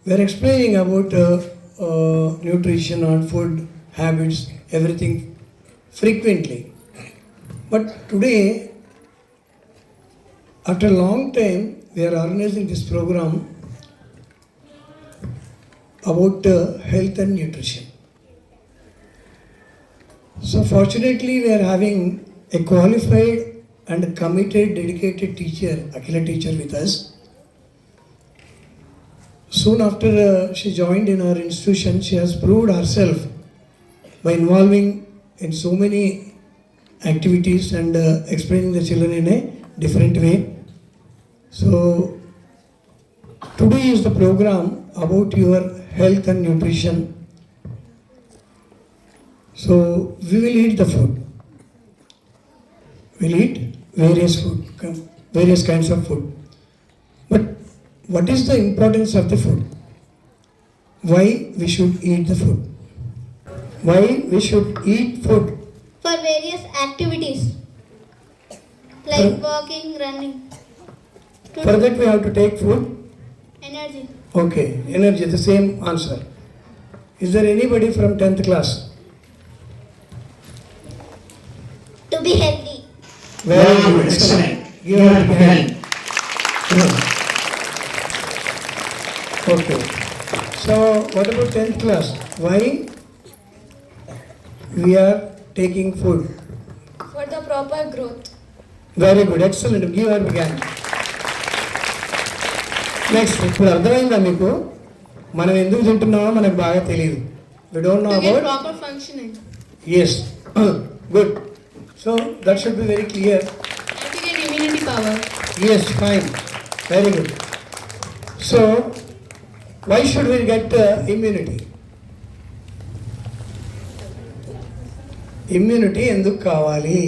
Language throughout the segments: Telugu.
We are explaining about nutrition and food habits, everything frequently. But today, after a long time, we are organizing this program about health and nutrition. So fortunately, we are having a qualified and committed, dedicated teacher, Akila teacher with us. Soon after she joined in our institution, she has proved herself by involving in so many activities and explaining the children in a different way. So today is the program about your health and nutrition. So we will eat the food. We'll eat various food, various kinds of food. But what is the importance of the food? Why we should eat the food? Why we should eat food? For various activities like walking, running. For that we have to take food? Energy. Okay, energy, the same answer. Is there anybody from 10th class? To be healthy. Very good, excellent. Give her a hand. Okay. So what about 10th class? Why we are taking food? For the proper growth. Very good, excellent. Give her a hand. Next ఇప్పుడు అర్థమైందా మీకు మనం ఎందుకు తింటున్నామో మనకు బాగా తెలియదు. We don't know about proper functioning. Yes good. So that should be very clear. To get immunity power. Yes fine, very good. So why should we get immunity? Immunity ఎందుకు కావాలి?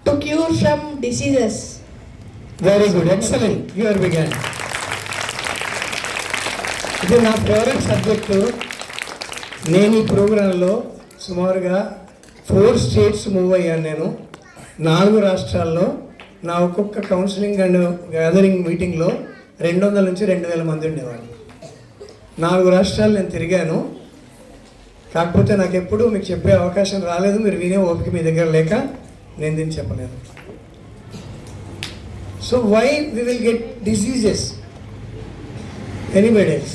To cure from diseases. Very good, excellent. You are begun. ఇది నా ఫేవరెట్ సబ్జెక్టు. నేను ఈ ప్రోగ్రాంలో సుమారుగా 4 స్టేట్స్ మూవ్ అయ్యాను. నేను 4 రాష్ట్రాల్లో నా ఒక్కొక్క కౌన్సిలింగ్ అండ్ గ్యాదరింగ్ మీటింగ్లో 200 నుంచి 2000 మంది ఉండేవాళ్ళు. 4 రాష్ట్రాలు నేను తిరిగాను. కాకపోతే నాకు ఎప్పుడూ మీకు చెప్పే అవకాశం రాలేదు. మీరు వినే ఓపిక మీ దగ్గర లేక నేను దీన్ని చెప్పలేదు. So why we will get diseases? Anybody else?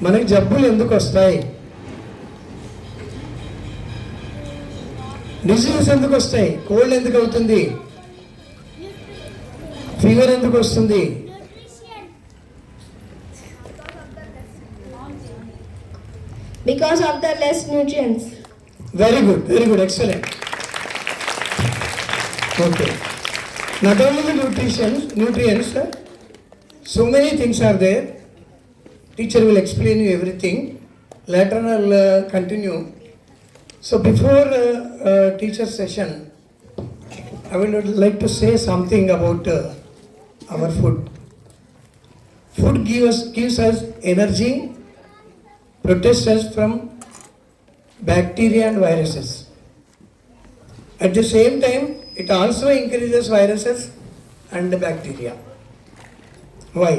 మనకి జబ్బులు ఎందుకు వస్తాయి? డిసీజెస్ ఎందుకు వస్తాయి? కోల్డ్ ఎందుకు అవుతుంది? ఫీవర్ ఎందుకు వస్తుంది? Because of the less nutrients. Very good, very good, excellent. Okay. Not only the nutrients, so many things are there. Teacher will explain you everything. Later on I will continue. So before teacher session, I would like to say something about our food. Food gives us energy, protects us from bacteria and viruses. At the same time, it also increases viruses and bacteria. Why?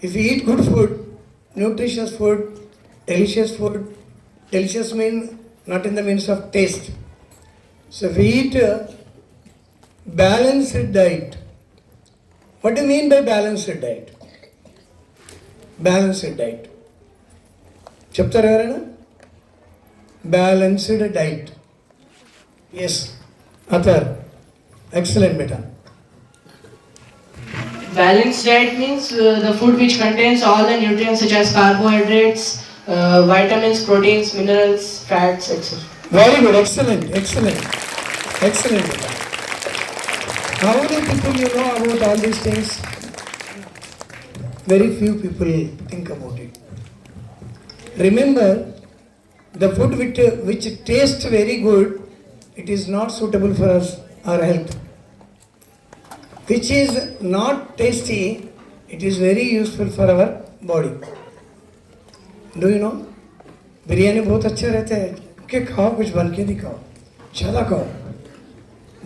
If we eat good food, nutritious food, delicious means not in the means of taste. So if we eat balanced diet. What do you mean by balanced diet? Balanced diet. చెప్తారు ఎవరైనా? Balanced diet. Yes other, excellent బేటా. Balanced diet means the food which contains all the nutrients such as carbohydrates, vitamins, proteins, minerals, fats, etc. Very good, excellent, excellent, excellent beta. How many people you know about all these things? Very few people think about it. Remember, the food which tastes very good, it is not suitable for us, our health. Which is not tasty, it is very useful for our body. Do you know? Biryani बहुत अच्छा रहता है कि खाओ, कुछ बन के दिखाओ, ज़्यादा खाओ.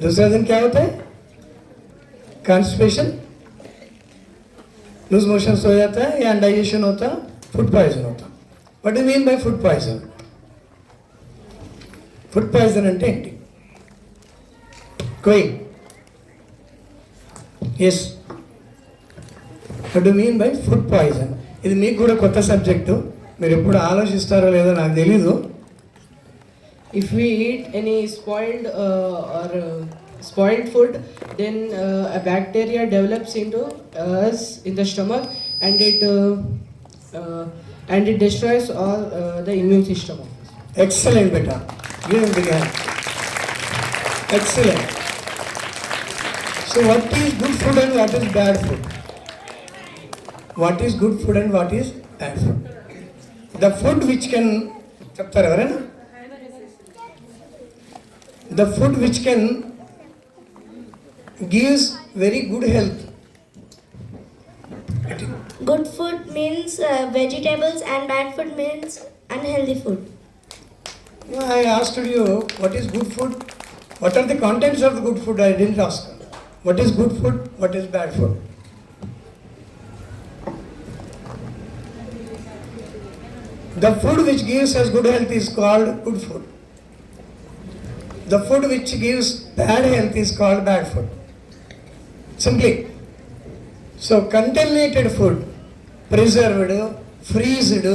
दूसरा दिन क्या होता है? कॉन्स्टिपेशन. लूज मोशंस हो जाता है या अनडाइजेशन होता, फूड पॉइजन होता. What do mean by food poison? Food poison అంటే ఏంటి? కోయి yes, what do mean by food poison? ఇది మీకు కూడా కొత్త సబ్జెక్టు, మీరు ఎప్పుడు ఆలోచిస్తారో లేదో నాకు తెలీదు. If we eat any spoiled spoiled food, then a bacteria develops into us in the stomach, and it destroys all the immune system of us. Excellent, beta. Give him big hand. Excellent. So what is good food and what is bad food? What is good food and what is bad food? The food which can, చెప్తారు ఎవరైనా? The food which can gives very good health. Good food means vegetables and bad food means unhealthy food. I asked you what is good food, what are the contents of the good food. I didn't ask what is good food, what is bad food. The food which gives us good health is called good food. The food which gives bad health is called bad food. Simply. So contaminated food, preserved, freezed,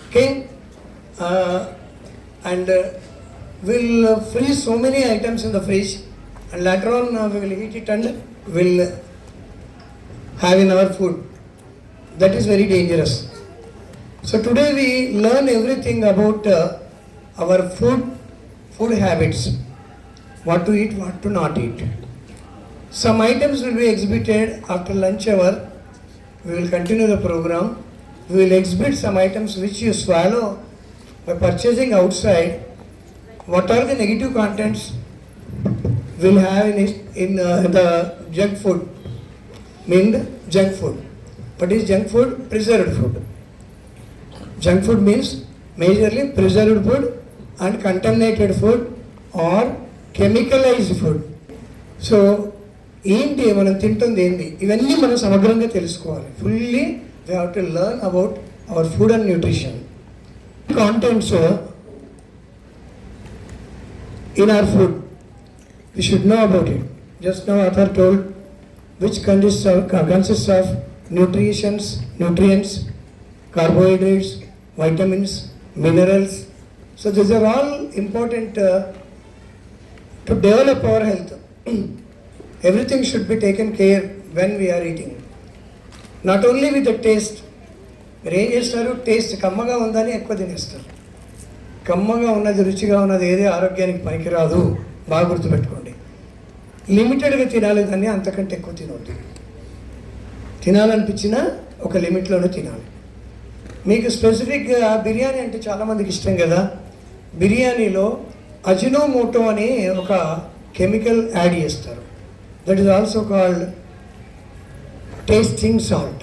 okay, and will freeze so many items in the fridge, and later on we will eat it and will have in our food. That is very dangerous. So today we learn everything about our food habits, what to eat, what to not eat. Some items will be exhibited after lunch hour. We will continue the program. We will exhibit some items which you swallow by purchasing outside. What are the negative contents we'll have in the junk food? Means junk food. What is junk food? Preserved food. Junk food means majorly preserved food and contaminated food or chemicalized food. So ఏంటి మనం తింటుంది ఏంటి, ఇవన్నీ మనం సమగ్రంగా తెలుసుకోవాలి. Fully we have to learn about our food and nutrition contents in our food. We should know about it. Just now Athar told which consists of nutrients, carbohydrates, vitamins, minerals. So these are all important to develop our health. Everything should be taken care when we are eating. Not only with the taste. మీరు ఏం చేస్తారు, టేస్ట్ కమ్మగా ఉందని ఎక్కువ తినేస్తారు. కమ్మగా ఉన్నది, రుచిగా ఉన్నది ఏదే ఆరోగ్యానికి పనికిరాదు. బాగా గుర్తుపెట్టుకోండి. లిమిటెడ్గా తినాలి కానీ అంతకంటే ఎక్కువ తినవద్దు. తినాలనిపించినా ఒక లిమిట్లోనే తినాలి. మీకు స్పెసిఫిక్గా బిర్యానీ అంటే చాలామందికి ఇష్టం కదా. బిర్యానీలో అజినోమోటో అనే ఒక కెమికల్ యాడ్ చేస్తారు. That is also called tasting salt.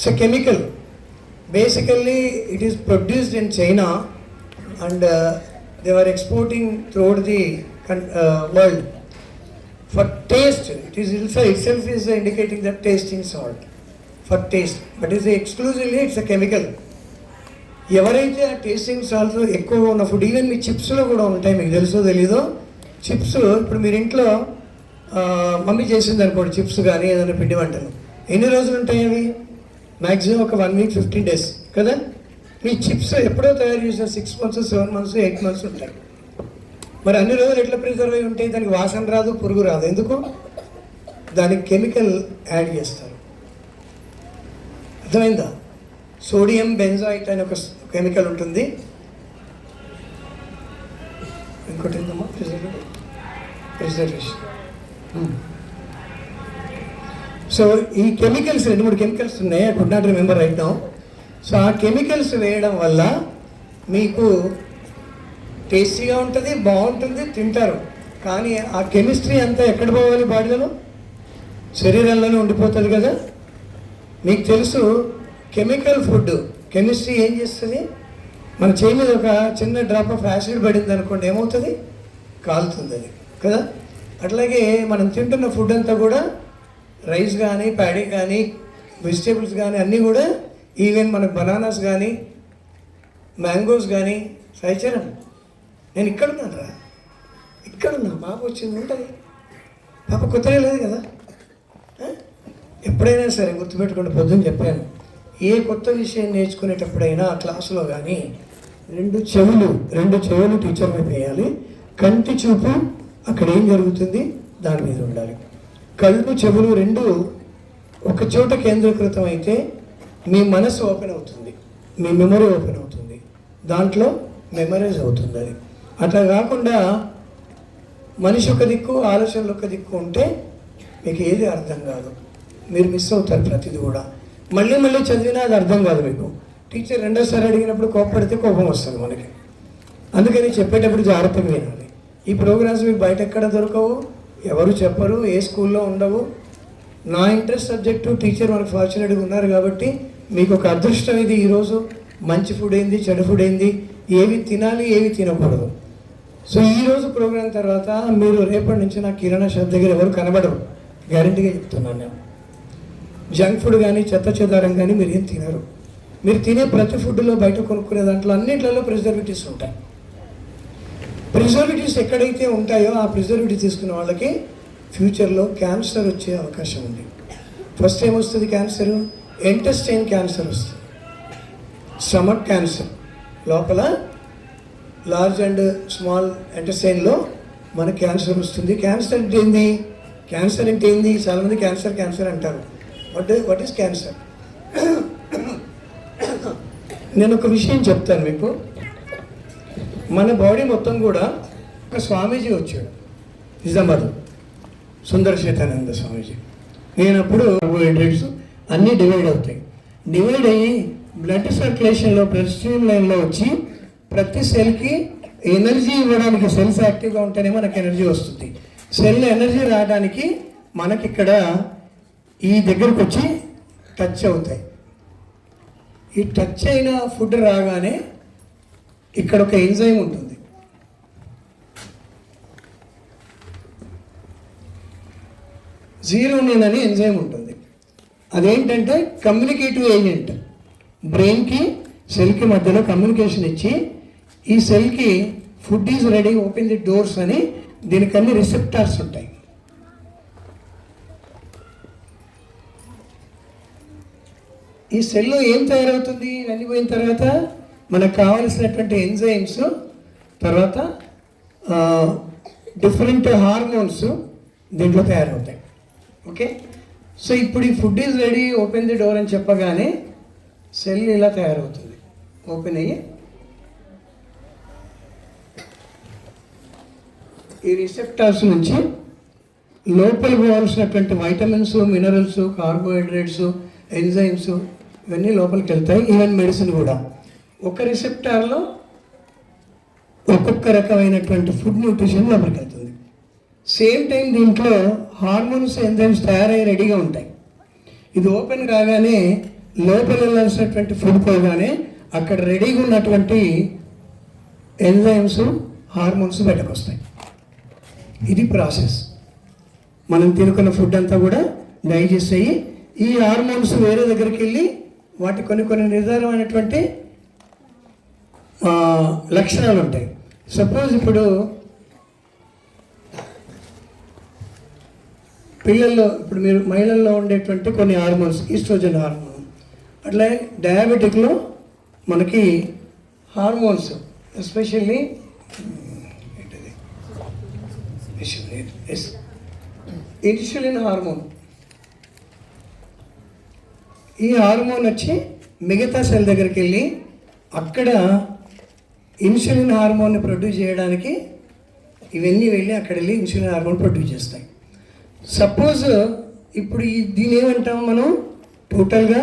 It's a chemical. Basically, it is produced in China and they were exporting throughout the world. For taste, it is itself is indicating that tasting salt. For taste. But exclusively, it's a chemical. ఎవరైతే ఆ టేస్టింగ్ సాల్ట్ ఎక్కువగా ఉన్న ఫుడ్, ఈవెన్ మీ చిప్స్లో కూడా ఉంటాయి, మీకు తెలుసో తెలీదో. చిప్స్ ఇప్పుడు మీరు ఇంట్లో మమ్మీ చేసింది అనుకోండి, చిప్స్ కానీ ఏదైనా పిండి వంటలు, ఎన్ని రోజులు ఉంటాయి అవి? మ్యాక్సిమం ఒక 1 week 15 days కదా. మీ చిప్స్ ఎప్పుడో తయారు చేసిన 6 months 7 months 8 months ఉంటాయి. మరి అన్ని రోజులు ఎట్లా ప్రిజర్వ్ అయి ఉంటాయి? దానికి వాసన రాదు, పురుగు రాదు. ఎందుకు? దానికి కెమికల్ యాడ్ చేస్తారు. అర్థమైందా? సోడియం బెంజాయిట్ అనే ఒక కెమికల్ ఉంటుంది. ఇంకోటి ఏందమ్మా? ప్రిజర్వేషన్. సో ఈ కెమికల్స్ 2-3 కెమికల్స్ ఉన్నాయి. I could not remember right now. So ఆ కెమికల్స్ వేయడం వల్ల మీకు టేస్టీగా ఉంటుంది, బాగుంటుంది, తింటారు. కానీ ఆ కెమిస్ట్రీ అంతా ఎక్కడ పోవాలి? బాడీలో, శరీరంలోనే ఉండిపోతుంది కదా. మీకు తెలుసు కెమికల్ ఫుడ్ కెమిస్ట్రీ ఏం చేస్తుంది? మన చేయి మీద ఒక చిన్న డ్రాప్ ఆఫ్ యాసిడ్ పడింది అనుకోండి, ఏమవుతుంది? కాలుతుంది అది కదా. అట్లాగే మనం తింటున్న ఫుడ్ అంతా కూడా రైస్ కానీ ప్యాడీ కానీ వెజిటేబుల్స్ కానీ అన్నీ కూడా ఈవెన్ మనకు బనానాస్ కానీ మ్యాంగోస్ కానీ సాయిచరం నేను ఇక్కడున్నాను రా, ఇక్కడున్నా, పాప వచ్చింది ఉంటుంది, పాప కొత్తగా లేదు కదా. ఎప్పుడైనా సరే గుర్తుపెట్టుకుంటే పొద్దున్న చెప్పాను, ఏ కొత్త విషయం నేర్చుకునేటప్పుడైనా ఆ క్లాసులో కానీ రెండు చెవులు టీచర్ వైపు వేయాలి, కంటి చూపు అక్కడ ఏం జరుగుతుంది దాని మీద ఉండాలి. కళ్ళు చెవులు రెండు ఒక చోట కేంద్రీకృతం అయితే మీ మనసు ఓపెన్ అవుతుంది, మీ మెమరీ ఓపెన్ అవుతుంది, దాంట్లో మెమరైజ్ అవుతుంది. అది అట్లా కాకుండా మనిషి ఒక దిక్కు ఆలోచనలు ఒక దిక్కు ఉంటే మీకు ఏది అర్థం కాదు, మీరు మిస్ అవుతారు ప్రతిదీ కూడా. మళ్ళీ చదివినా అది అర్థం కాదు మీకు. టీచర్ రెండోసారి అడిగినప్పుడు కోపడితే కోపం వస్తుంది మనకి. అందుకని చెప్పేటప్పుడు జాగ్రత్తగా వినాలి. ఈ ప్రోగ్రామ్స్ మీకు బయట ఎక్కడ దొరకవు, ఎవరు చెప్పరు, ఏ స్కూల్లో ఉండవు. నా ఇంట్రెస్ట్ సబ్జెక్టు టీచర్ మనకు ఫార్చునేట్గా ఉన్నారు కాబట్టి మీకు ఒక అదృష్టం ఇది. ఈరోజు మంచి ఫుడ్ ఏంది, చెడు ఫుడ్ ఏంది, ఏవి తినాలి ఏవి తినకూడదు. సో ఈరోజు ప్రోగ్రాం తర్వాత మీరు రేపటి నుంచి నా కిరాణా షాప్ దగ్గర ఎవరు కనబడరు, గ్యారంటీగా చెప్తున్నాను నేను. జంక్ ఫుడ్ కానీ చెత్త చెదారం కానీ మీరు ఏం తినరు. మీరు తినే ప్రతి ఫుడ్లో బయట కొనుక్కునే దాంట్లో అన్నింటిలో ప్రిజర్వేటివ్స్ ఉంటాయి. ప్రిజర్వేటివ్స్ ఎక్కడైతే ఉంటాయో ఆ ప్రిజర్వేటివ్ తీసుకున్న వాళ్ళకి ఫ్యూచర్లో క్యాన్సర్ వచ్చే అవకాశం ఉంది. ఫస్ట్ ఏమొస్తుంది క్యాన్సరు? ఇంటెస్టైన్ క్యాన్సర్ వస్తుంది, స్టమక్ క్యాన్సర్, లోపల లార్జ్ అండ్ స్మాల్ ఇంటెస్టైన్లో మనకు క్యాన్సర్ వస్తుంది. క్యాన్సర్ అంటే ఏంది? చాలామంది క్యాన్సర్ అంటారు. What is cancer? నేను ఒక విషయం చెప్తాను మీకు. మన బాడీ మొత్తం కూడా ఒక స్వామీజీ వచ్చాడు నిజామాబాద్, సుందర శేతానంద స్వామీజీ. నేనప్పుడు కార్బోహైడ్రేట్స్ అన్నీ డివైడ్ అవుతాయి. డివైడ్ అయ్యి బ్లడ్ సర్క్యులేషన్లో బ్లడ్ స్ట్రీమ్ లైన్లో వచ్చి ప్రతి సెల్కి ఎనర్జీ ఇవ్వడానికి, సెల్స్ యాక్టివ్గా ఉంటేనే మనకు ఎనర్జీ వస్తుంది. సెల్ ఎనర్జీ రావడానికి మనకి ఇక్కడ ఈ దగ్గరకు వచ్చి టచ్ అవుతాయి. ఈ టచ్ అయిన ఫుడ్ రాగానే ఇక్కడ ఒక ఎంజైమ్ ఉంటుంది. జీరోనిన్ అని ఎంజైమ్ ఉంటుంది. అదేంటంటే కమ్యూనికేటివ్ ఏజెంట్. బ్రెయిన్కి సెల్కి మధ్యలో కమ్యూనికేషన్ ఇచ్చి ఈ సెల్కి food is ready, open the doors అని దీనికి అన్ని రిసెప్టార్స్ ఉంటాయి. ఈ సెల్లో ఏం తయారవుతుంది ఇవన్నీ పోయిన తర్వాత? మనకు కావలసినటువంటి ఎంజైమ్స్, తర్వాత డిఫరెంట్ హార్మోన్స్ దీంట్లో తయారవుతాయి. ఓకే, సో ఇప్పుడు ఈ food is ready, open the door అని చెప్పగానే సెల్ ఇలా తయారవుతుంది. ఓపెన్ అయ్యి ఈ రిసెప్టార్స్ నుంచి లోపల పోవాల్సినటువంటి వైటమిన్స్, మినరల్స్, కార్బోహైడ్రేట్స్, ఎంజైమ్స్ ఇవన్నీ లోపలికి వెళ్తాయి. ఈవెన్ మెడిసిన్ కూడా. ఒక రిసెప్టార్లో ఒక్కొక్క రకమైనటువంటి ఫుడ్ న్యూట్రిషన్ లోపలికి వెళ్తుంది. సేమ్ టైం దీంట్లో హార్మోన్స్, ఎంజైమ్స్ తయారయ్యి రెడీగా ఉంటాయి. ఇది ఓపెన్ కాగానే లోపల వెళ్ళాల్సినటువంటి ఫుడ్ పోగానే అక్కడ రెడీగా ఉన్నటువంటి ఎంజైమ్స్, హార్మోన్స్ బయటకు వస్తాయి. ఇది ప్రాసెస్. మనం తినుకున్న ఫుడ్ అంతా కూడా డైజెస్ట్ అయ్యి ఈ హార్మోన్స్ వేరే దగ్గరికి వెళ్ళి వాటి కొన్ని నిర్ధారమైనటువంటి లక్షణాలు ఉంటాయి. సపోజ్ ఇప్పుడు మీరు మహిళల్లో ఉండేటువంటి కొన్ని హార్మోన్స్, ఈస్ట్రోజన్ హార్మోన్, అట్లా డయాబెటిక్లో మనకి హార్మోన్స్, ఎస్పెషల్లీ ఇన్సులిన్ హార్మోన్. ఈ హార్మోన్ వచ్చి మిగతా సెల్ దగ్గరికి వెళ్ళి అక్కడ ఇన్సులిన్ హార్మోన్ని ప్రొడ్యూస్ చేయడానికి ఇవన్నీ వెళ్ళి అక్కడ వెళ్ళి ఇన్సులిన్ హార్మోన్ ప్రొడ్యూస్ చేస్తాయి. సపోజ్ ఇప్పుడు దీని ఏమంటాం మనం? టోటల్గా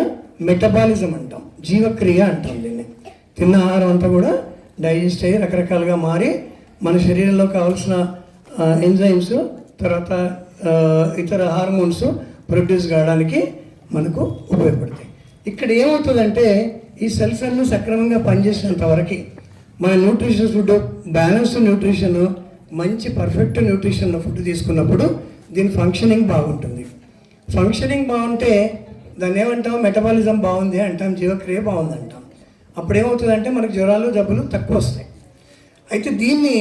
మెటబాలిజం అంటాం, జీవక్రియ అంటాం దీన్ని. తిన్న ఆహారం అంతా కూడా డైజెస్ట్ అయ్యి రకరకాలుగా మారి మన శరీరంలో కావాల్సిన ఎంజైమ్స్, తర్వాత ఇతర హార్మోన్స్ ప్రొడ్యూస్ కావడానికి మనకు ఉపయోగపడతాయి. ఇక్కడ ఏమవుతుందంటే ఈ సెల్స్ అన్నీ సక్రమంగా పనిచేసినంత వరకు మన న్యూట్రిషన్ ఫుడ్, బ్యాలెన్స్డ్ న్యూట్రిషన్, మంచి పర్ఫెక్ట్ న్యూట్రిషన్ ఫుడ్ తీసుకున్నప్పుడు దీని ఫంక్షనింగ్ బాగుంటుంది. ఫంక్షనింగ్ బాగుంటే దాన్ని ఏమంటాం, మెటబాలిజం బాగుంది అంటాం, జీవక్రియ బాగుంది అంటాం. అప్పుడు ఏమవుతుందంటే మనకు జ్వరాలు జబ్బులు తక్కువ వస్తాయి. అయితే దీన్ని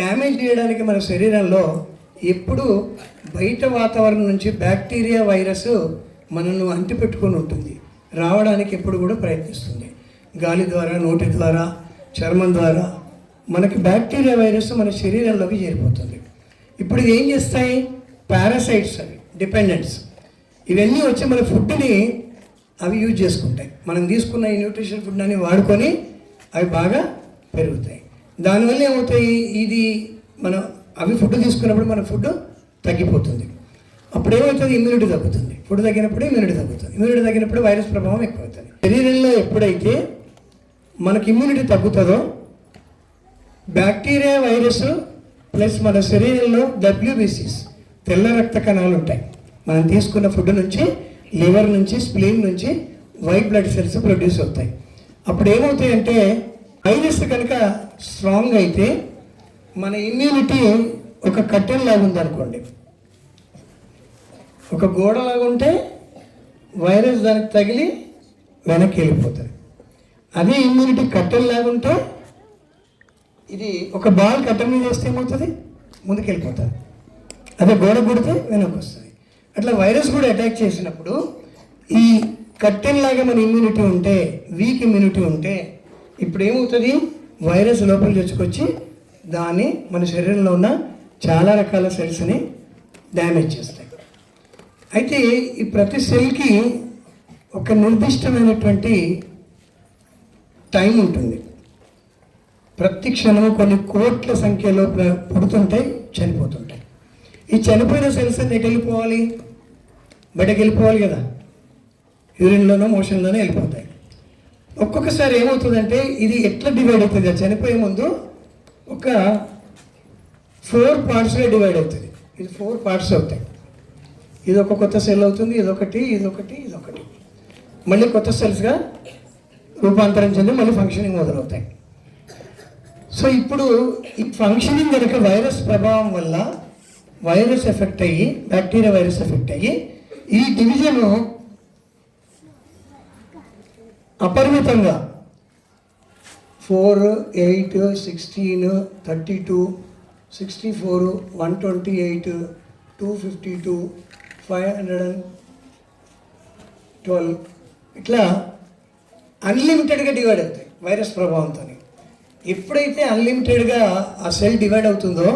డ్యామేజ్ చేయడానికి మన శరీరంలో ఎప్పుడు బయట వాతావరణం నుంచి బ్యాక్టీరియా వైరస్ మనను అంటిపెట్టుకొని ఉంటుంది, రావడానికి ఎప్పుడు కూడా ప్రయత్నిస్తుంది. గాలి ద్వారా, నోటి ద్వారా, చర్మం ద్వారా మనకి బ్యాక్టీరియా వైరస్ మన శరీరంలోకి చేరిపోతుంది. ఇప్పుడు ఇది ఏం చేస్తాయి, పారాసైట్స్, అవి డిపెండెంట్స్, ఇవన్నీ వచ్చి మన ఫుడ్ని అవి యూజ్ చేసుకుంటాయి. మనం తీసుకున్న ఈ న్యూట్రిషన్ ఫుడ్ అని వాడుకొని అవి బాగా పెరుగుతాయి. దానివల్ల ఏమవుతాయి, ఇది మనం అవి ఫుడ్ తీసుకున్నప్పుడు మన ఫుడ్ తగ్గిపోతుంది. అప్పుడు ఏమవుతుంది, ఇమ్యూనిటీ తగ్గుతుంది. ఫుడ్ తగ్గినప్పుడు ఇమ్యూనిటీ తగ్గుతుంది. ఇమ్యూనిటీ తగ్గినప్పుడు వైరస్ ప్రభావం ఎక్కువవుతుంది. శరీరంలో ఎప్పుడైతే మనకి ఇమ్యూనిటీ తగ్గుతుందో బ్యాక్టీరియా వైరస్ ప్లస్ మన శరీరంలో WBCs తెల్ల రక్త కణాలు ఉంటాయి. మనం తీసుకున్న ఫుడ్ నుంచి, లివర్ నుంచి, స్ప్లీన్ నుంచి వైట్ బ్లడ్ సెల్స్ ప్రొడ్యూస్ అవుతాయి. అప్పుడు ఏమవుతాయంటే వైరస్ కనుక స్ట్రాంగ్ అయితే మన ఇమ్యూనిటీ ఒక కట్టెల్లాగా ఉందనుకోండి, ఒక గోడలాగా ఉంటే వైరస్ దానికి తగిలి వెనక్కి వెళ్ళిపోతుంది. అదే ఇమ్యూనిటీ కట్టెల్లాగా ఉంటే ఇది ఒక బాల్ కట్టెల మీద వేస్తే ఏమవుతుంది, ముందుకు వెళ్ళిపోతుంది. అదే గోడ కొడితే వెనక్కి వస్తుంది. అట్లా వైరస్ కూడా అటాక్ చేసినప్పుడు ఈ కట్టెల్లాగా మన ఇమ్యూనిటీ ఉంటే, వీక్ ఇమ్యూనిటీ ఉంటే ఇప్పుడు ఏమవుతుంది, వైరస్ లోపల తెచ్చుకొచ్చి దాన్ని మన శరీరంలో ఉన్న చాలా రకాల సెల్స్ని డ్యామేజ్ చేస్తాయి. అయితే ఈ ప్రతి సెల్కి ఒక నిర్దిష్టమైనటువంటి టైం ఉంటుంది. ప్రతి క్షణము కొన్ని కోట్ల సంఖ్యలో పుడుతుంటాయి, చనిపోతుంటాయి. ఈ చనిపోయిన సెల్స్ అన్ని ఎటు వెళ్ళిపోవాలి, బయటకు వెళ్ళిపోవాలి కదా, యూరిన్లోనో మోషన్లోనో వెళ్ళిపోతాయి. ఒక్కొక్కసారి ఏమవుతుందంటే ఇది ఎట్లా డివైడ్ అవుతుంది, చనిపోయే ముందు ఒక 4 పార్ట్స్గా డివైడ్ అవుతుంది. ఇది 4 పార్ట్స్ అవుతాయి. ఇది ఒక కొత్త సెల్ అవుతుంది, ఇదొకటి, ఇదొకటి, ఇదొకటి, మళ్ళీ కొత్త సెల్స్గా రూపాంతరం చెంది మళ్ళీ ఫంక్షనింగ్ మొదలవుతాయి. సో ఇప్పుడు ఈ ఫంక్షనింగ్ కనుక వైరస్ ప్రభావం వల్ల వైరస్ ఎఫెక్ట్ అయ్యి, బ్యాక్టీరియా వైరస్ ఎఫెక్ట్ అయ్యి ఈ డివిజను అపరిమితంగా 4, 8, 16, 32, 64, 128, 252, 512 ఇట్లా అన్లిమిటెడ్గా డివైడ్ అవుతాయి వైరస్ ప్రభావంతో. ఎప్పుడైతే అన్లిమిటెడ్గా ఆ సెల్ డివైడ్ అవుతుందో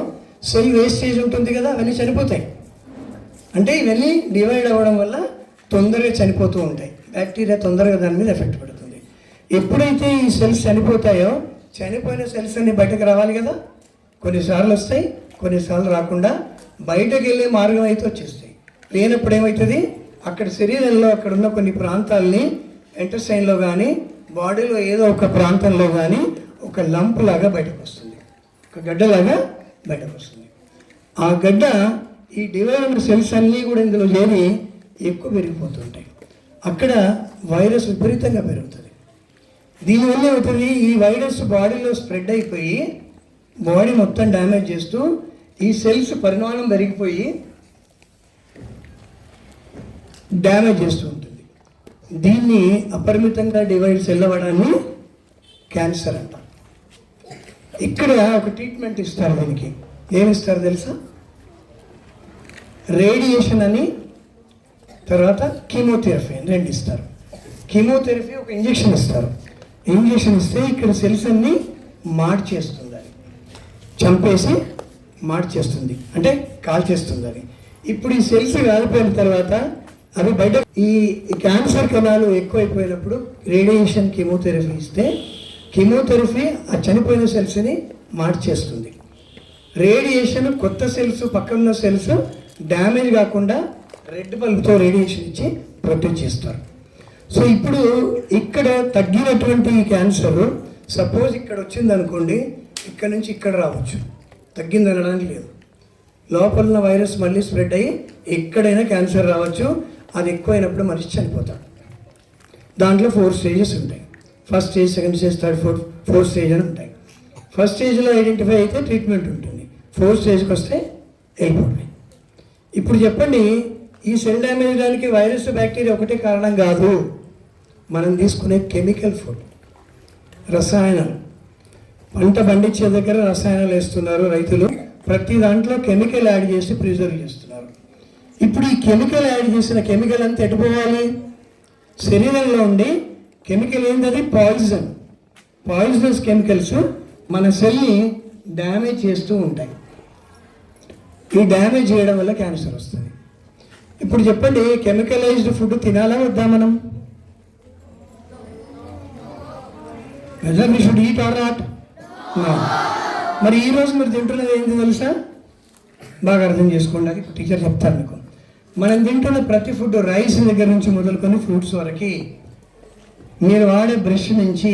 సెల్ వేస్టేజ్ ఉంటుంది కదా, అవన్నీ చనిపోతాయి. అంటే ఇవన్నీ డివైడ్ అవ్వడం వల్ల తొందరగా చనిపోతూ ఉంటాయి. బ్యాక్టీరియా తొందరగా దాని మీద ఎఫెక్ట్ పడుతుంది. ఎప్పుడైతే ఈ సెల్స్ చనిపోతాయో, చనిపోయిన సెల్స్ అన్ని బయటకు రావాలి కదా, కొన్నిసార్లు వస్తాయి, కొన్నిసార్లు రాకుండా బయటకు వెళ్ళే మార్గం అయితే వచ్చేస్తాయి. లేనప్పుడు ఏమవుతుంది, అక్కడ శరీరంలో అక్కడ ఉన్న కొన్ని ప్రాంతాలని ఇంటెస్టైన్లో కానీ బాడీలో ఏదో ఒక ప్రాంతంలో కానీ ఒక లంప్ లాగా బయటకు వస్తుంది, ఒక గడ్డలాగా బయటకు వస్తుంది. ఆ గడ్డ ఈ డివైడ్ సెల్స్ అన్నీ కూడా ఇందులో చేరి ఎక్కువ పెరిగిపోతుంటాయి. అక్కడ వైరస్ విపరీతంగా పెరుగుతుంది. దీనివల్ల ఏమవుతుంది, ఈ వైరస్ బాడీలో స్ప్రెడ్ అయిపోయి బాడీ మొత్తం డ్యామేజ్ చేస్తూ ఈ సెల్స్ పరిమాణం పెరిగిపోయి డ్యామేజ్ చేస్తూ ఉంటుంది. దీన్ని అపరిమితంగా డివైడ్ సెల్ అవ్వడాన్ని క్యాన్సర్ అంటారు. ఇక్కడ ఒక ట్రీట్మెంట్ ఇస్తారు. దీనికి ఏమి ఇస్తారు తెలుసా, రేడియేషన్ అని, తర్వాత కీమోథెరపీ అని 2 ఇస్తారు. కీమోథెరపీ ఒక ఇంజెక్షన్ ఇస్తారు. ఇంజెక్షన్ ఇస్తే ఇక్కడ సెల్స్ అన్ని మార్చేస్తుంది, అది చంపేసి మార్చేస్తుంది, అంటే కాల్చేస్తుంది అది. ఇప్పుడు ఈ సెల్స్ కాలిపోయిన తర్వాత అవి బయట ఈ క్యాన్సర్ కణాలు ఎక్కువైపోయినప్పుడు రేడియేషన్ కీమోథెరపీ ఇస్తే కీమోథెరపీ ఆ చనిపోయిన సెల్స్ని మార్చేస్తుంది. రేడియేషన్ కొత్త సెల్స్, పక్కన సెల్స్ డ్యామేజ్ కాకుండా రెడ్ బల్బ్తో రేడియేషన్ ఇచ్చి ప్రొటెక్ట్ చేస్తారు. సో ఇప్పుడు ఇక్కడ తగ్గినటువంటి క్యాన్సర్ సపోజ్ ఇక్కడ వచ్చింది అనుకోండి, ఇక్కడ నుంచి ఇక్కడ రావచ్చు, తగ్గింది అనడానికి లేదు. లోపల ఉన్న వైరస్ మళ్ళీ స్ప్రెడ్ అయ్యి ఎక్కడైనా క్యాన్సర్ రావచ్చు. అది ఎక్కువైనప్పుడు మనిషి చనిపోతాడు. దాంట్లో 4 స్టేజెస్ ఉంటాయి. First stage, second stage, third, fourth stage అని ఉంటాయి. ఫస్ట్ స్టేజ్లో ఐడెంటిఫై అయితే ట్రీట్మెంట్ ఉంటుంది. 4th స్టేజ్కి వస్తే వెళ్ళిపోతుంది. ఇప్పుడు చెప్పండి, ఈ సెల్ డ్యామేజ్ దానికి వైరస్ బ్యాక్టీరియా ఒకటే కారణం కాదు, మనం తీసుకునే కెమికల్ ఫుడ్, రసాయనాలు. పంట పండించే దగ్గర రసాయనాలు వేస్తున్నారు రైతులు, ప్రతి దాంట్లో కెమికల్ యాడ్ చేసి ప్రిజర్వ్ చేస్తున్నారు. ఇప్పుడు ఈ కెమికల్ యాడ్ చేసిన కెమికల్ అంతా ఎటుపోవాలి? శరీరంలో ఉండి కెమికల్ ఏంటది? పాయిజనస్ కెమికల్స్ మన సెల్ని డ్యామేజ్ చేస్తూ ఉంటాయి. ఈ డ్యామేజ్ చేయడం వల్ల క్యాన్సర్ వస్తుంది. ఇప్పుడు చెప్పండి, కెమికలైజ్డ్ ఫుడ్ తినాలా వద్దా మనం? Whether we should eat or not? No. మరి ఈరోజు మీరు తింటున్నది ఏంటి తెలుసా? బాగా అర్థం చేసుకోండి, అది టీచర్ చెప్తారు మీకు. మనం తింటున్న ప్రతి ఫుడ్, రైస్ దగ్గర నుంచి మొదలుకొని ఫ్రూట్స్ వరకు, మీరు వాడే బ్రష్ నుంచి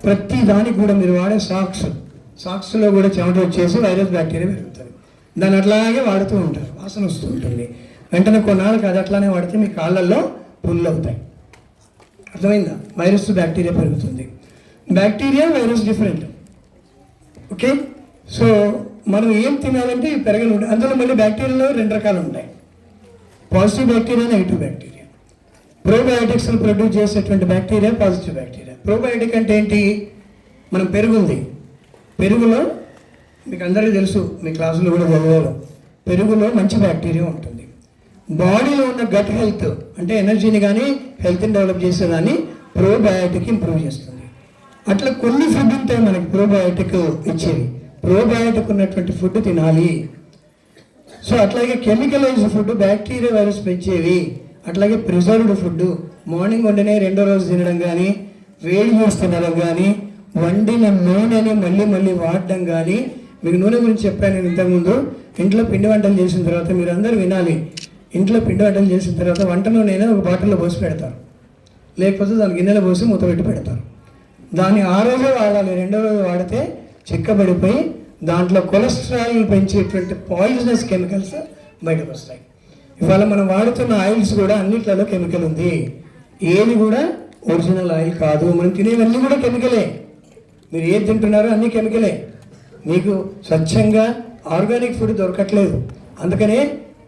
ప్రతి దానికి కూడా, మీరు వాడే సాక్స్లో కూడా చెమట వచ్చేసి వైరస్ బ్యాక్టీరియా పెరుగుతుంది. దాన్ని అట్లాగే వాడుతూ ఉంటారు, వాసన వస్తూ ఉంటుంది. వెంటనే కొన్నాళ్ళకి అది అట్లానే వాడితే మీ కాళ్ళల్లో పుళ్ళు అవుతాయి. అర్థమైందా? వైరస్ బ్యాక్టీరియా పెరుగుతుంది. Bacteria virus different. Okay, so మనం ఏం తినాలంటే ఈ పెరగలు ఉంటాయి. అందులో మళ్ళీ బ్యాక్టీరియాలో 2 రకాలు ఉంటాయి, పాజిటివ్ బ్యాక్టీరియా, నెగిటివ్ బ్యాక్టీరియా. ప్రోబయాటిక్స్ని ప్రొడ్యూస్ చేసేటువంటి బ్యాక్టీరియా పాజిటివ్ బ్యాక్టీరియా. ప్రోబయాటిక్ అంటే ఏంటి? మనం పెరుగులో మీకు అందరికీ తెలుసు, మీ క్లాసులో కూడా చదివారు, పెరుగులో మంచి బ్యాక్టీరియా ఉంటుంది. బాడీలో ఉన్న గట్ హెల్త్ అంటే ఎనర్జీని కానీ హెల్త్ని డెవలప్ చేసేదాన్ని ప్రోబయాటిక్ ఇంప్రూవ్ చేస్తుంది. అట్లా కొన్ని ఫుడ్ ఉంటాయి మనకి ప్రోబయాటిక్ ఇచ్చేవి. ప్రోబయాటిక్ ఉన్నటువంటి ఫుడ్ తినాలి. సో అట్లాగే కెమికలైజ్డ్ ఫుడ్ బ్యాక్టీరియా వైరస్ పెంచేవి. అట్లాగే ప్రిజర్వ్డ్ ఫుడ్, మార్నింగ్ వండినే 2వ రోజు తినడం కానీ, వేడి జ్యూస్ తినడం కానీ, వండిన నూనెని మళ్ళీ వాడడం కానీ. మీకు నూనె గురించి చెప్పాను నేను ఇంతకుముందు. ఇంట్లో పిండి వంటలు చేసిన తర్వాత మీరు అందరూ వినాలి, ఇంట్లో పిండి వంటలు చేసిన తర్వాత వంట నూనె ఒక బాటిల్లో పోసి పెడతారు, లేకపోతే దాని గిన్నెలో పోసి మూత పెట్టి పెడతారు. దాన్ని ఆ రోజే వాడాలి, 2వ రోజు వాడితే చిక్కబడిపోయి దాంట్లో కొలెస్ట్రాల్ పెంచేటువంటి పాయిజనస్ కెమికల్స్ బయటకు వస్తాయి. ఇవాళ మనం వాడుతున్న ఆయిల్స్ కూడా అన్నిట్లలో కెమికల్ ఉంది. ఏది కూడా ఒరిజినల్ ఆయిల్ కాదు. మనం తినేవన్నీ కూడా కెమికలే. మీరు ఏది తింటున్నారో అన్నీ కెమికలే. మీకు స్వచ్ఛంగా ఆర్గానిక్ ఫుడ్ దొరకట్లేదు. అందుకనే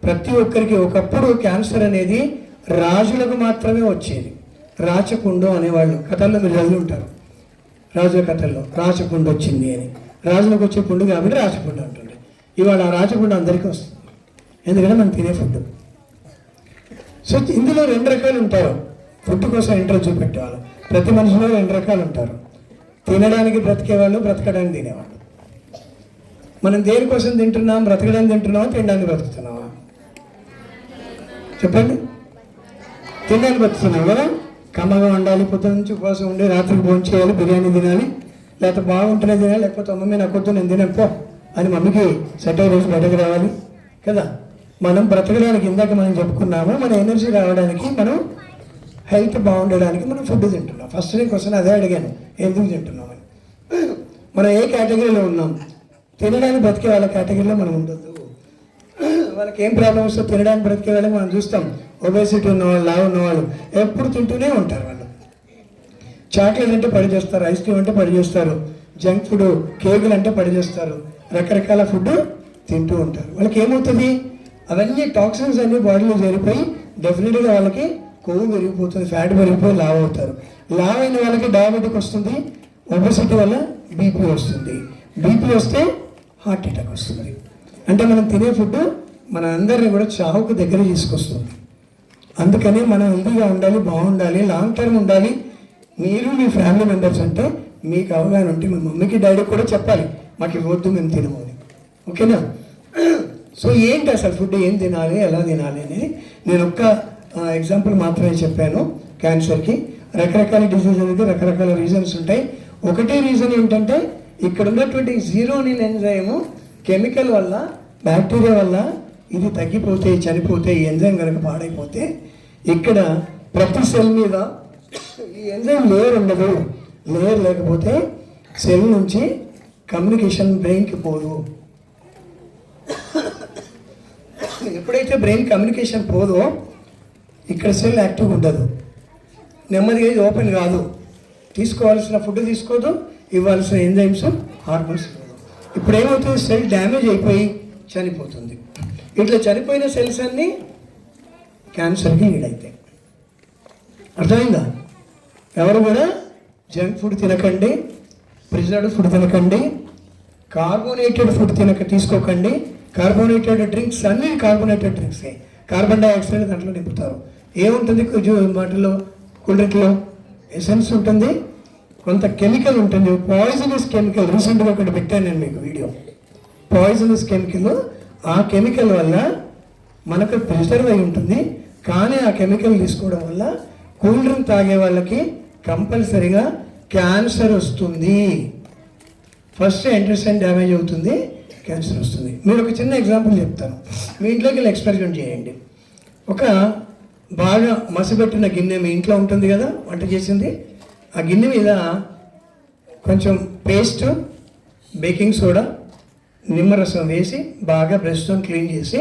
ప్రతి ఒక్కరికి ఒకప్పుడు క్యాన్సర్ అనేది రాజులకు మాత్రమే వచ్చేది. రాచకుండు అనేవాళ్ళు కథల్లో మీరు చదివి ఉంటారు. రాజుల కథల్లో రాచకుండు వచ్చింది అని. రాజులకు వచ్చే పుండు కాబట్టి రాచకుండు అంటుంది. ఇవాళ ఆ రాచకుండు అందరికీ వస్తుంది, ఎందుకంటే మనం తినే ఫుడ్. సో ఇందులో 2 రకాలు ఉంటారు. ఫుడ్ కోసం ఇంట్రెస్ట్ చూపెట్టేవాళ్ళు. ప్రతి మనిషిలో 2 రకాలు ఉంటారు. తినడానికి బ్రతికేవాళ్ళు, బ్రతకడానికి తినేవాళ్ళు. మనం దేనికోసం తింటున్నాం? బ్రతకడానికి తింటున్నామా, తినడానికి బ్రతుకుతున్నామా? చెప్పండి. తినడానికి బ్రతుకుతున్నాం కదా. కమ్మగా ఉండాలి, పొద్దున్న నుంచి ఉపవాసం ఉండి రాత్రికి భోజనం చేయాలి, బిర్యానీ తినాలి, లేకపోతే బాగుంటేనే తినాలి, లేకపోతే మమ్మీ నాకు వద్దు నేను తినపో అని మమ్మీకి సెట్ అయ్యే రోజు బయటకు రావాలి కదా. మనం బ్రతకడానికి ఇందాక మనం చెప్పుకున్నాము, మన ఎనర్జీ రావడానికి, మనం హెల్త్ బాగుండడానికి మనం ఫుడ్ తింటున్నాం. ఫస్ట్ నేను క్వశ్చన్ అదే అడిగాను, ఎందుకు తింటున్నామని. మనం ఏ కేటగిరీలో ఉన్నాం? తినడానికి బ్రతికే వాళ్ళ కేటగిరీలో మనం ఉండొద్దు. వాళ్ళకి ఏం ప్రాబ్లమ్ వస్తుందో తినడానికి బ్రతికే వాళ్ళకి మనం చూస్తాం. ఒబేసిటీ ఉన్నవాళ్ళు, లావు ఉన్నవాళ్ళు ఎప్పుడు తింటూనే ఉంటారు. వాళ్ళు చాక్లెట్ అంటే పడి చేస్తారు, ఐస్ క్రీమ్ అంటే పడి చేస్తారు, జంక్ ఫుడ్ కేకులు అంటే పడి చేస్తారు, రకరకాల ఫుడ్ తింటూ ఉంటారు. వాళ్ళకి ఏమవుతుంది? అవన్నీ టాక్సిన్స్ అన్ని బాడీలో చేరిపోయి డెఫినెట్గా వాళ్ళకి కొవ్వు పెరిగిపోతుంది, ఫ్యాట్ పెరిగిపోయి లావ్ అవుతారు. లావ్ అయిన వాళ్ళకి డయాబెటిక్ వస్తుంది, ఒబేసిటీ వల్ల బీపీ వస్తుంది, బీపీ వస్తే హార్ట్ అటాక్ వస్తుంది. అంటే మనం తినే ఫుడ్ మన అందరినీ కూడా చావుకు దగ్గర తీసుకొస్తుంది. అందుకని మనం హెల్తీగా ఉండాలి, బాగుండాలి, లాంగ్ టర్మ్ ఉండాలి. మీరు మీ ఫ్యామిలీ మెంబర్స్ అంటే మీకు అవగాహన ఉంటే మీ మమ్మీకి డాడీకి కూడా చెప్పాలి, మాకు ఇవ్వద్దు మేము తినము అని. ఓకేనా? సో ఏంటి అసలు ఫుడ్ ఏం తినాలి, ఎలా తినాలి అనేది నేను ఒక్క ఎగ్జాంపుల్ మాత్రమే చెప్పాను. క్యాన్సర్కి రకరకాల డిసీజ్ అనేది రకరకాల రీజన్స్ ఉంటాయి. ఒకటే రీజన్ ఏంటంటే ఇక్కడ ఉన్నటువంటి జీరోనిన్ ఎంజైమ్ కెమికల్ వల్ల, బ్యాక్టీరియా వల్ల ఇది తగ్గిపోతే, చనిపోతే, ఈ ఎంజైమ్ కనుక పాడైపోతే ఇక్కడ ప్రతి సెల్ మీద ఈ ఎంజైమ్ లేయర్ ఉండదు. లేయర్ లేకపోతే సెల్ నుంచి కమ్యూనికేషన్ బ్రెయిన్కి పోదు. ఎప్పుడైతే బ్రెయిన్ కమ్యూనికేషన్ పోదో ఇక్కడ సెల్ యాక్టివ్గా ఉండదు, నెమ్మదిగా ఇది ఓపెన్ కాదు, తీసుకోవాల్సిన ఫుడ్ తీసుకోదు, ఇవ్వాల్సిన ఎంజైమ్స్ హార్మోన్స్ ఇవ్వదు. ఇప్పుడు ఏమవుతుంది? సెల్ డ్యామేజ్ అయిపోయి చనిపోతుంది. ఇట్లా చనిపోయిన సెల్స్ అన్నీ క్యాన్సర్కి లీడ్ అవుతాయి. అర్థమైందా? ఎవరు కూడా జంక్ ఫుడ్ తినకండి, ప్రిజర్వ్డ్ ఫుడ్ తినకండి, కార్బోనేటెడ్ ఫుడ్ తీసుకోకండి. కార్బోనేటెడ్ డ్రింక్స్ అన్నీ కార్బోనేటెడ్ డ్రింక్సే. కార్బన్ డైఆక్సైడ్ దాంట్లో నింపుతారు. ఏముంటుంది వాటిలో? కూల్ డ్రింక్లో ఎసెన్స్ ఉంటుంది, కొంత కెమికల్ ఉంటుంది, పాయిజనస్ కెమికల్. రీసెంట్గా ఒకటి పెట్టాను నేను మీకు వీడియో. Poisonous chemical. ఆ కెమికల్ వల్ల మనకు ప్రిజర్వ్ అయి ఉంటుంది, కానీ ఆ కెమికల్ తీసుకోవడం వల్ల కూల్ డ్రింక్ తాగే వాళ్ళకి కంపల్సరీగా క్యాన్సర్ వస్తుంది. ఫస్ట్ ఇంటెస్టైన్ డ్యామేజ్ అవుతుంది, క్యాన్సర్ వస్తుంది. మీరు ఒక చిన్న ఎగ్జాంపుల్ చెప్తాను. మీ ఇంట్లోకి వెళ్ళి ఎక్స్పెరిమెంట్ చేయండి. ఒక బాగా మసిపెట్టిన గిన్నె మీ ఇంట్లో ఉంటుంది కదా, వంట చేసింది. ఆ గిన్నె మీద కొంచెం పేస్ట్, బేకింగ్ సోడా, నిమ్మరసం వేసి బాగా బ్రష్తో క్లీన్ చేసి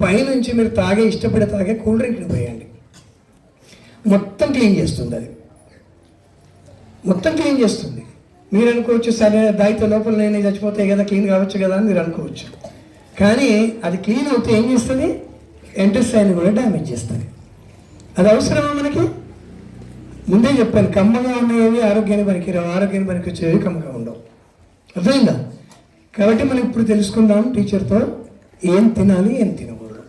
పైనుంచి మీరు ఇష్టపడే తాగే కూల్ డ్రింక్ని పోయండి. మొత్తం క్లీన్ చేస్తుంది అది, మొత్తం క్లీన్ చేస్తుంది. మీరు అనుకోవచ్చు, సరే దాయితో లోపల నేను చచ్చిపోతాయి కదా, క్లీన్ కావచ్చు కదా అని మీరు అనుకోవచ్చు. కానీ అది క్లీన్ అవుతే ఏం చేస్తుంది? ఇంటెస్టైన్ కూడా డ్యామేజ్ చేస్తుంది. అది అవసరమా మనకి? ముందే చెప్పాను, కమ్మగా ఉండేవి ఆరోగ్యాన్ని పనికిరావు, ఆరోగ్యాన్ని పనికి వచ్చేవి కమ్మగా ఉండవు. అర్థమైందా? కాబట్టి మనం ఇప్పుడు తెలుసుకుందాం టీచర్తో ఏం తినాలి, ఏం తినకూడదు.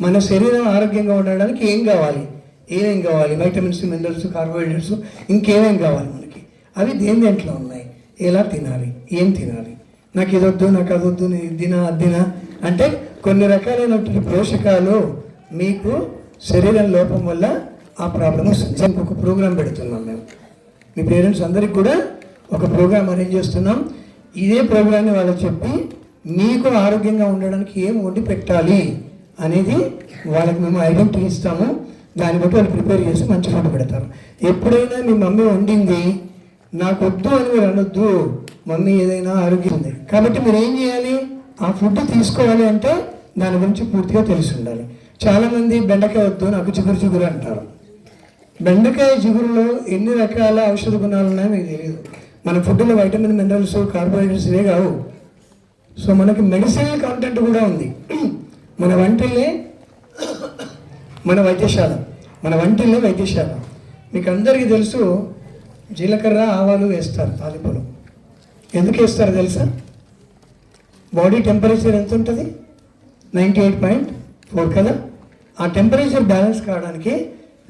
మన శరీరం ఆరోగ్యంగా ఉండడానికి ఏం కావాలి, ఏమేం కావాలి, వైటమిన్స్, మినరల్స్, కార్బోహైడ్రేట్స్, ఇంకేమేం కావాలి మనకి, అవి దేంట్లో ఉన్నాయి, ఎలా తినాలి, ఏం తినాలి. నాకు ఇదొద్దు, నాకు అదొద్దు, నేను ఇద్దినా అద్దినా అంటే కొన్ని రకాలైనటువంటి పోషకాలు మీకు శరీరం లోపం వల్ల ఆ ప్రాబ్లం వస్తుంది. ఇంకొక ప్రోగ్రాం పెడుతున్నాం మేము. మీ పేరెంట్స్ అందరికి కూడా ఒక ప్రోగ్రాం అరేంజ్ చేస్తున్నాం. ఇదే ప్రోగ్రామ్ని వాళ్ళకి చెప్పి మీకు ఆరోగ్యంగా ఉండడానికి ఏం వండి పెట్టాలి అనేది వాళ్ళకి మేము ఐడెంటిటీ ఇస్తాము. దాన్ని బట్టి వాళ్ళు ప్రిపేర్ చేసి మంచి ఫుడ్ పెడతారు. ఎప్పుడైనా మీ మమ్మీ వండింది నాకు వద్దు అని మీరు అనొద్దు. మమ్మీ ఏదైనా ఆరోగ్యం ఉంది కాబట్టి మీరు ఏం చేయాలి, ఆ ఫుడ్ తీసుకోవాలి అంటే దాని గురించి పూర్తిగా తెలిసి ఉండాలి. చాలామంది బెండకాయ వద్దు, నాకు చిగురు అంటారు. బెండకాయ చిగురులో ఎన్ని రకాల ఔషధ గుణాలు ఉన్నాయో మీకు తెలియదు. మన ఫుడ్లో వైటమిన్, మినరల్స్, కార్బోహైడ్రేట్స్ ఇవే కావు. సో మనకి మెడిసినల్ కాంటెంట్ కూడా ఉంది. మన వంటిల్లే వైద్యశాల. మీకు అందరికీ తెలుసు, జీలకర్ర, ఆవాలు వేస్తారు తాలింపులు. ఎందుకు వేస్తారు తెలుసా? బాడీ టెంపరేచర్ ఎంత ఉంటుంది? 98.4 కదా. ఆ టెంపరేచర్ బ్యాలెన్స్ కావడానికి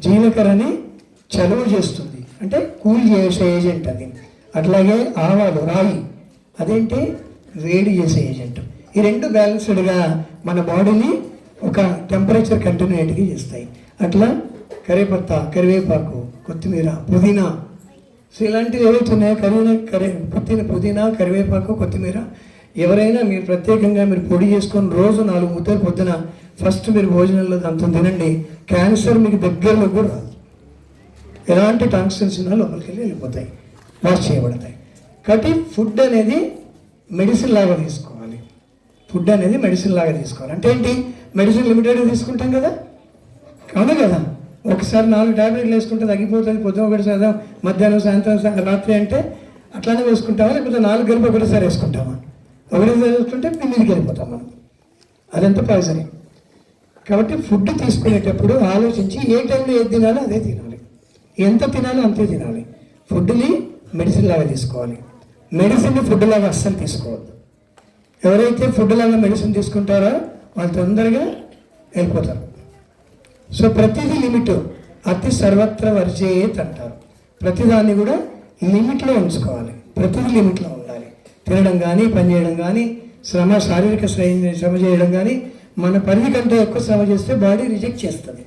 జీలకర్రని చలువ చేస్తుంది, అంటే కూల్ చేసే ఏజెంట్ అది. అట్లాగే ఆవాలు, రాయి, అదేంటి వేడి చేసే ఏజెంట్. ఈ రెండు బ్యాలెన్స్డ్గా మన బాడీని ఒక టెంపరేచర్ కంటిన్యూటీగా చేస్తాయి. అట్లా కరివేపాకు, కొత్తిమీర, పుదీనా, సో ఇలాంటివి ఏవైతే ఉన్నాయో పుదీనా, కరివేపాకు, కొత్తిమీర ఎవరైనా మీరు ప్రత్యేకంగా మీరు పొడి చేసుకొని రోజు 4 ముద్దలు పొద్దున ఫస్ట్ మీరు భోజనంలో దాంతో తినండి. క్యాన్సర్ మీకు దగ్గరలో కూడా రాదు. ఎలాంటి టాక్సిన్స్ ఉన్నా లోపలికి వెళ్ళిపోతాయి, వాష్ చేయబడతాయి. కాబట్టి ఫుడ్ అనేది మెడిసిన్ లాగా తీసుకోవాలి. అంటే ఏంటి? మెడిసిన్ లిమిటెడ్గా తీసుకుంటాం కదా, అవును కదా. ఒకసారి 4 టాబ్లెట్లు వేసుకుంటే తగ్గిపోతుంది, పొద్దున ఒకటిసారి, మధ్యాహ్నం, సాయంత్రం, రాత్రి అంటే అట్లానే వేసుకుంటామా, లేకపోతే 4 కలిపి ఒకటిసారి వేసుకుంటామా? ఒకటిసారి వేసుకుంటే మీదికి వెళ్ళిపోతాం మనం. అదంతా పాయిజనింగ్. కాబట్టి ఫుడ్ తీసుకునేటప్పుడు ఆలోచించి ఏ టైంలో ఏది తినాలో అదే తినాలి, ఎంత తినాలో అంతే తినాలి. ఫుడ్ని మెడిసిన్ లాగా తీసుకోవాలి. మెడిసిన్ని ఫుడ్ లాగా అస్సలు తీసుకోవద్దు. ఎవరైతే ఫుడ్ లాగా మెడిసిన్ తీసుకుంటారో వాళ్ళు తొందరగా వెళ్ళిపోతారు. సో ప్రతిదీ లిమిట్, అతి సర్వత్ర వర్జేత్ అంటారు. ప్రతిదాన్ని కూడా లిమిట్లో ఉంచుకోవాలి, ప్రతిదీ లిమిట్లో ఉండాలి. తినడం కానీ, పని చేయడం కానీ, శారీరక శ్రమ చేయడం కానీ, మన పరిధి కంటే ఎక్కువ శ్రమ చేస్తే బాడీ రిజెక్ట్ చేస్తుంది,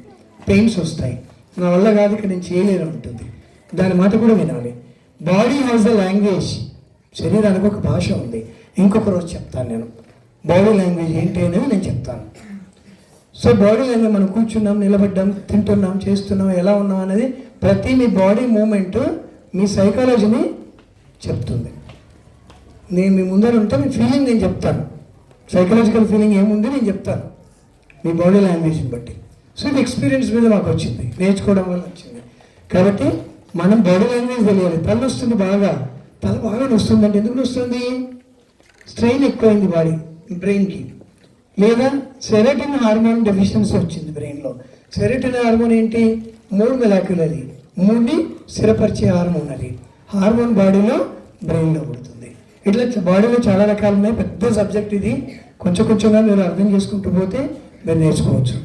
పెయిన్స్ వస్తాయి, నా వల్ల కాదు, ఇక్కడ నేను చేయలేను ఉంటుంది. దాని మాట కూడా వినాలి. Body has the language. శరీరానికి ఒక భాష ఉంది. ఇంకొక రోజు చెప్తాను నేను బాడీ లాంగ్వేజ్ ఏంటి అనేది నేను చెప్తాను. సో బాడీ లాంగ్వేజ్ మనం కూర్చున్నాం, నిలబడ్డాం, తింటున్నాం, చేస్తున్నాం, ఎలా ఉన్నాం అనేది ప్రతి మీ బాడీ మూమెంట్ మీ సైకాలజీని చెప్తుంది. నేను మీ ముందర ఉంటే మీ ఫీలింగ్ నేను చెప్తాను, సైకలాజికల్ ఫీలింగ్ ఏముంది నేను చెప్తాను మీ బాడీ లాంగ్వేజ్ని బట్టి. సో ఇది ఎక్స్పీరియన్స్ మీద మాకు వచ్చింది, నేర్చుకోవడం వల్ల వచ్చింది. కాబట్టి మనం బాడీ లాంగ్వేజ్ తెలియాలి. తల వస్తుంది, తల బాగా వస్తుందంటే ఎందుకు వస్తుంది? స్ట్రెయిన్ ఎక్కువైంది బాడీ బ్రెయిన్కి. లేదా సెరటిన్ హార్మోన్ డెఫిషియన్సీ వచ్చింది బ్రెయిన్లో. సెరటిన్ హార్మోన్ ఏంటి? మూడు మెలాక్యులది, మూడుని స్థిరపరిచే హార్మోన్. అది హార్మోన్ బాడీలో బ్రెయిన్లో పుడుతుంది. ఇట్లా బాడీలో చాలా రకాలు ఉన్నాయి. పెద్ద సబ్జెక్ట్ ఇది. కొంచెం కొంచెంగా మీరు అర్థం చేసుకుంటూ పోతే మీరు నేర్చుకోవచ్చు.